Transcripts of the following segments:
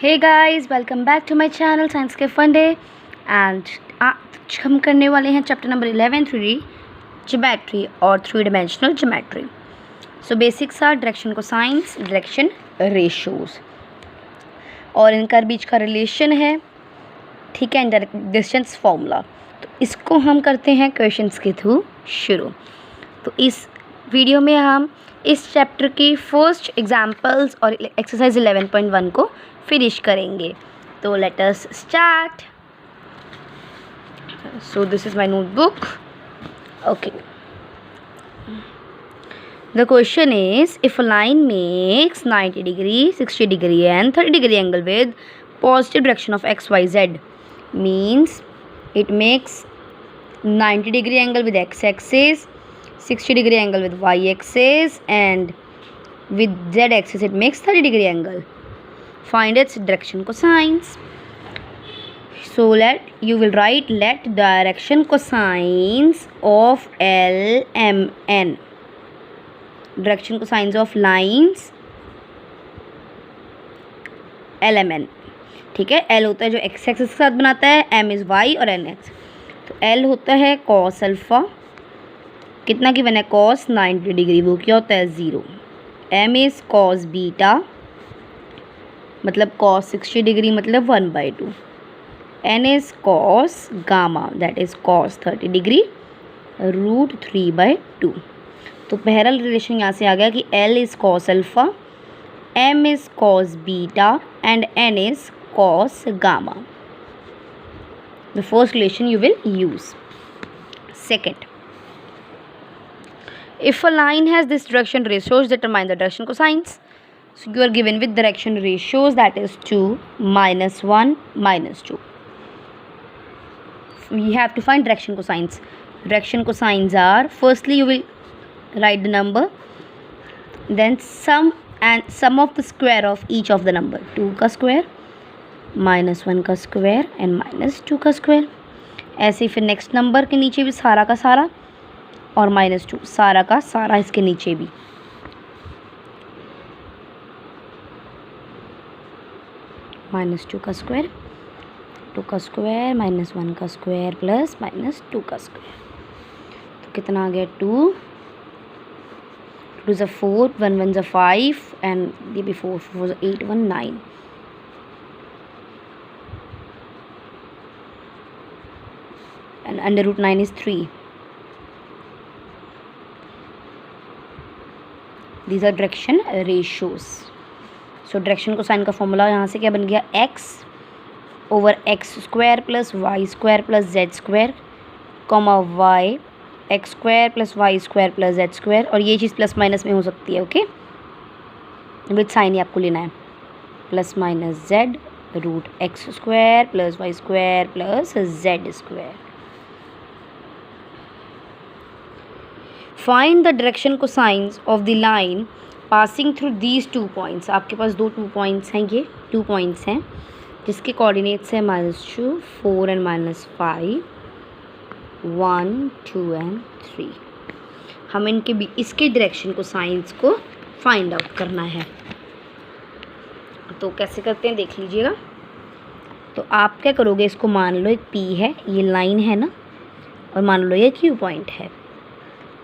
Hey guys, welcome back to my channel science के fun day. And आज हम करने वाले हैं चैप्टर नंबर 11 3D ज्योमेट्री और 3 dimensional geometry. So basics are direction cosines, direction ratios और इनका बीच का रिलेशन है, ठीक है, एंड डिस्टेंस फार्मूला। तो इसको हम करते हैं क्वेश्चंस के थ्रू शुरू। तो इस वीडियो में हम इस चैप्टर की फर्स्ट एग्जाम्पल्स और एक्सरसाइज 11.1 को फिनिश करेंगे। तो let us start. So this is my notebook. Okay, the question is, if a line makes 90 degree, 60 degree and 30 degree angle with positive direction of x, y, z, means it makes 90 degree angle with x axis, 60 degree angle with y axis, and with z axis it makes 30 degree angle. Find its direction cosines. So you will write let direction cosines of L, M, N. Direction cosines of lines L, M, N. ठीक है, L होता है जो x axis के साथ बनाता है, M is y और N x। तो L होता है cos अल्फ़ा, कितना की बना है cos 90 डिग्री, वो क्या होता है 0। M इज़ cos बीटा, मतलब cos 60 डिग्री मतलब 1/2। N is cos gamma, that is cos 30 degree √3/2। तो पहला रिलेशन यहाँ से आ गया कि L is cos alpha, M is cos beta and N is cos gamma. The first relation you will use. Second, if a line has this direction ratios, determine the direction cosines. So you are given with direction ratios, that is 2, -1, -2. We have to find direction cosines. Direction cosines are, firstly you will write the number, then sum of the square of each of the number, 2 का square, -1 का square and -2 का square. ऐसे ही फिर next number के नीचे भी सारा का सारा और -2 सारा का सारा इसके नीचे भी। -2 का स्क्वायर, 2 का स्क्वायर, -1 का स्क्वायर प्लस -2 का स्क्वायर। तो कितना आ गया 2 2 4, 1 1 5 एंड ये भी 4 4 8 1 9। and under root 9 is 3. These are direction ratios. So direction cosine का फॉर्मूला यहाँ से क्या बन गया, x over x square plus y square plus z square comma y x square plus y square plus z square. और ये चीज़ plus minus में हो सकती है, ओके, विद साइन ही आपको लेना है, plus minus z root x square plus y square plus z square. Find the direction cosines of the line passing through these 2 points. आपके पास 2 पॉइंट्स हैं, ये 2 पॉइंट्स हैं जिसके कोऑर्डिनेट्स हैं -2, 4 एंड -5, 1 2 एंड 3। हम इनके भी इसके डायरेक्शन कोसाइंस को फाइंड आउट करना है। तो कैसे करते हैं देख लीजिएगा। तो आप क्या करोगे, इसको मान लो एक P है, ये लाइन है ना, और मान लो ये Q पॉइंट है।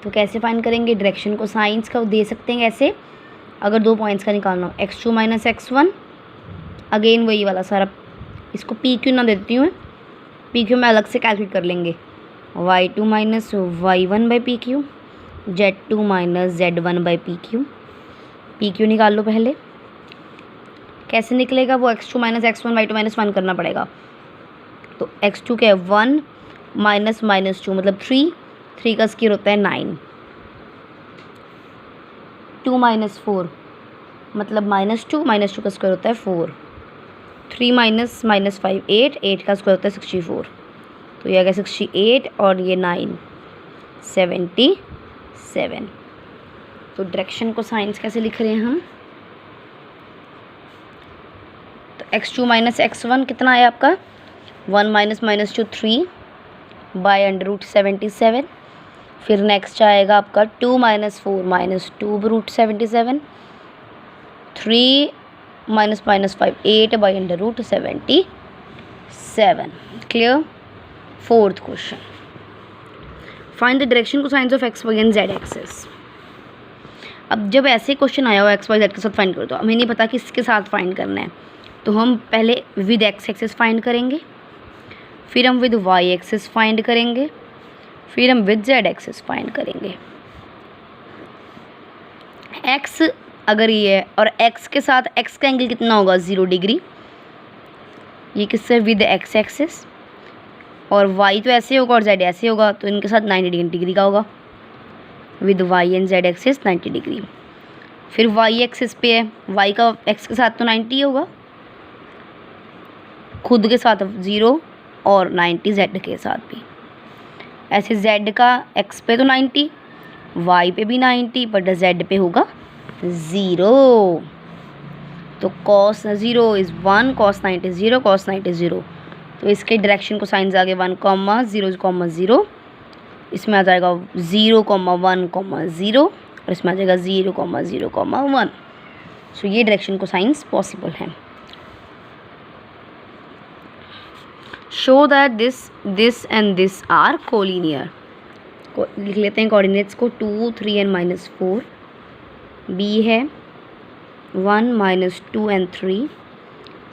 तो कैसे फाइंड करेंगे डायरेक्शन को, साइंस का दे सकते हैं ऐसे, अगर 2 पॉइंट्स का निकालना हो, x2 - x1, अगेन वही वाला सारा, इसको PQ ना देती हूँ, PQ में अलग से कैलकुलेट कर लेंगे, y2 - y1/PQ, z2 - z1/PQ। PQ निकाल लो पहले, कैसे निकलेगा वो, x2 - x1 y2 - 1 करना पड़ेगा। तो x2 क्या है 1 -2 मतलब 3 का स्क्वायर होता है 9, 2 - 4 मतलब -2 का स्क्वायर होता है 4, 3 - 5 8 का स्क्वायर होता है 64। तो ये आ गया 68 और ये 9 77। तो डायरेक्शन को साइंस कैसे लिख रहे हैं हम, तो x2 - x1 कितना आया आपका 1 -2 3 बाय √77। फिर नेक्स्ट आएगा आपका 2 - 4 -2 √77, 3 minus minus 5 8/√77। Clear. Fourth question, find the direction cosines of x y and z axes. अब जब ऐसे क्वेश्चन आया हो एक्स वाई जेड के साथ फाइंड करो, तो हमें नहीं पता किसके साथ फाइंड करना है, तो हम पहले विद एक्स एक्सेस फाइंड करेंगे, फिर हम विद वाई एक्सेस फाइंड करेंगे, फिर हम विद जेड एक्सेस फाइंड करेंगे। एक्स अगर ये है और एक्स के साथ एक्स का एंगल कितना होगा 0 डिग्री, ये किससे विद एक्स एक्सेस, और वाई तो ऐसे होगा और जेड ऐसे होगा, तो इनके साथ 90 डिग्री का होगा, with y and z axes 90 degree. फिर वाई एक्सेस पे है, वाई का एक्स के साथ तो 90 होगा, खुद के साथ 0 और 90 जेड के साथ भी। ऐसे जेड का एक्स पे तो 90, वाई पे भी 90, बट जेड पे होगा 0। तो cos 0 इज़ 1, cos 90 0, cos 90 0। तो इसके डायरेक्शन को साइंस आगे 1,0,0, इसमें आ जाएगा 0,1,0 और इसमें आ जाएगा 0,0,1। सो ये डायरेक्शन को साइंस पॉसिबल है। Show that this and this are collinear. लिख लेते हैं कोऑर्डिनेट्स को, 2 3 एंड -4, बी है 1 -2 एंड 3,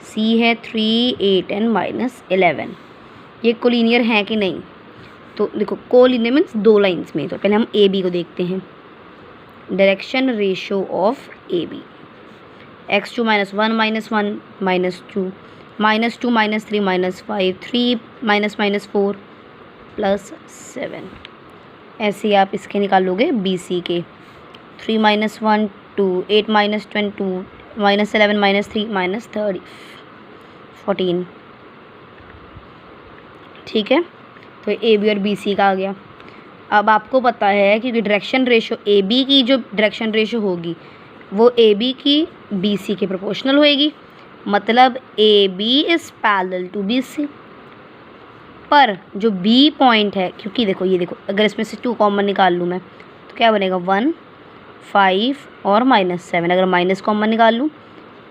सी है 3 8 एंड -11। ये कोलिनियर है कि नहीं, तो देखो कोलिनियर मीन्स 2 लाइंस में। तो पहले हम ए बी को देखते हैं, direction ratio of A B, x2 -1 -1 -2 -2 -3 -5 3 -4 +7। ऐसे ही आप इसके निकालोगे बी सी के, 3 -1 2 8 -10 2 -11 -3 -30 14। ठीक है, तो ए बी और बी सी का आ गया। अब आपको पता है कि डायरेक्शन रेशो ए बी की जो डायरेक्शन रेशो होगी वो ए बी की बी सी के प्रोपोर्शनल होएगी, मतलब A B is parallel to B C. पर जो बी पॉइंट है, क्योंकि देखो ये देखो, अगर इसमें से 2 कॉमन निकाल लूँ मैं तो क्या बनेगा 1 5 और -7। अगर माइनस कॉमन निकाल लूँ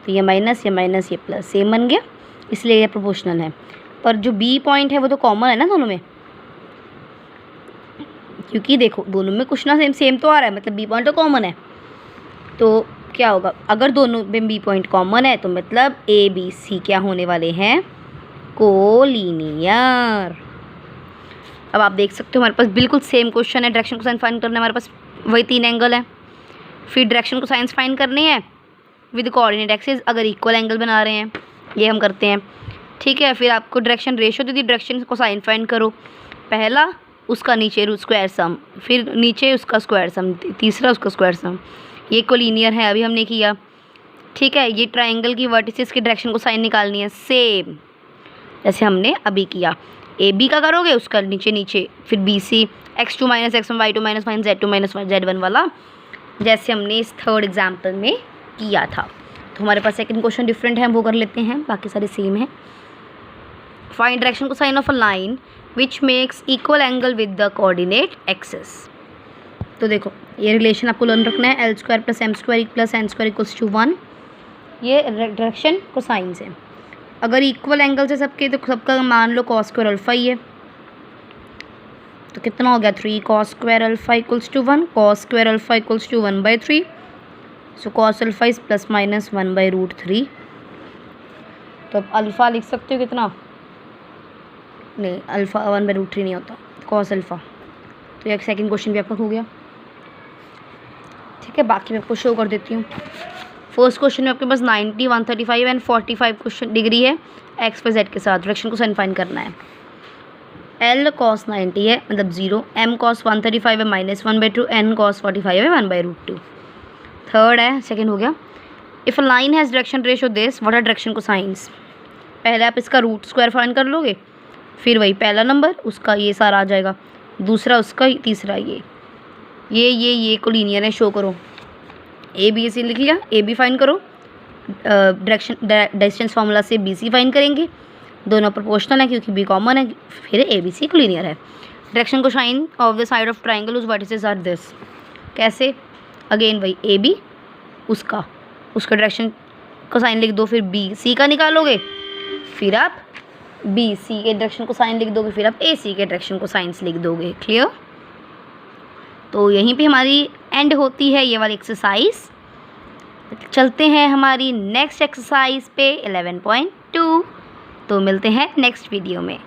तो ये माइनस ये प्लस, सेम बन गया, इसलिए ये प्रोपोर्शनल है। पर जो बी पॉइंट है वो तो कॉमन है ना दोनों में, क्योंकि देखो दोनों में कुछ ना सेम तो आ रहा है, मतलब बी पॉइंट तो कॉमन है। तो क्या होगा, अगर दोनों में बी पॉइंट कॉमन है तो मतलब ए बी सी क्या होने वाले हैं, कोलिनियर। अब आप देख सकते हो हमारे पास बिल्कुल सेम क्वेश्चन है, डायरेक्शन कोसाइन फाइंड करना है, हमारे पास वही 3 एंगल है, फिर डायरेक्शन कोसाइंस फाइंड करने हैं विद कोऑर्डिनेट एक्सिस, अगर इक्वल एंगल बना रहे हैं ये हम करते हैं। ठीक है, फिर आपको डायरेक्शन रेशो दे दी, डायरेक्शन कोसाइन फाइंड करो, पहला उसका नीचे रूट स्क्वायर सम, फिर नीचे उसका स्क्वायर सम, तीसरा उसका स्क्वायर सम, ये कोलिनियर है, अभी हमने किया। ठीक है, ये ट्राइंगल की वर्टिसेस की डायरेक्शन कोसाइन निकालनी है, सेम जैसे हमने अभी किया। ए बी का करोगे उसका नीचे, फिर B C x2 - x1 y2 - 1 z2 - z1 वाला, जैसे हमने इस 3rd एग्जाम्पल में किया था। तो हमारे पास सेकंड क्वेश्चन डिफरेंट है, वो कर लेते हैं, बाकी सारे सेम हैं। Find direction cosine of a line which makes equal angle with the coordinate axis. तो देखो ये रिलेशन आपको लर्न रखना है, l² + m² + n² = 1। ये डायरेक्शन कोसाइंस है। अगर इक्वल एंगल से सबके, तो सबका मान लो cos² अल्फ़ा ही है, तो कितना हो गया 3 cos² alpha = 1, cos² alpha = 1/3। So cos alpha is ± 1/√3। तो अब अल्फ़ा लिख सकते हो कितना, नहीं अल्फ़ा 1/√3 नहीं होता, cos अल्फ़ा। तो ये सेकंड क्वेश्चन भी आपका हो गया। ठीक है, बाकी मैं आपको शो कर देती हूँ। फर्स्ट क्वेश्चन में आपके पास 90 135 एंड 45 क्वेश्चन डिग्री है, एक्स पर जेड के साथ डायरेक्शन को फाइंड करना है। L cos 90 है मतलब 0, M cos 135 है -1/2, N cos 45 है 1/√2। थर्ड है, सेकंड हो गया। If a line has direction ratio this, what are direction cosines. पहले आप इसका रूट स्क्वायर फाइंड कर लोगे, फिर वही पहला नंबर उसका ये सारा आ जाएगा, दूसरा उसका, तीसरा ये कोलिनियर है, शो करो। ए बी सी लिख लिया, ए बी फाइंड करो, डायरेक्शन डिस्टेंस फार्मूला से बी सी फाइंड करेंगे, दोनों प्रोपोर्शनल है क्योंकि बी कॉमन है, फिर ए बी सी कोलिनियर है। Direction cosine of the side of triangle उस वर्टिसेस आर दिस। कैसे, अगेन वही ए बी उसका डायरेक्शन को साइन लिख दो, फिर बी सी का निकालोगे, फिर आप बी सी के डायरेक्शन को साइन लिख दोगे, फिर आप ए सी के डायरेक्शन को साइंस लिख दोगे। क्लियर? तो यहीं पे हमारी एंड होती है ये वाली एक्सरसाइज। चलते हैं हमारी नेक्स्ट एक्सरसाइज पे 11.2। तो मिलते हैं नेक्स्ट वीडियो में।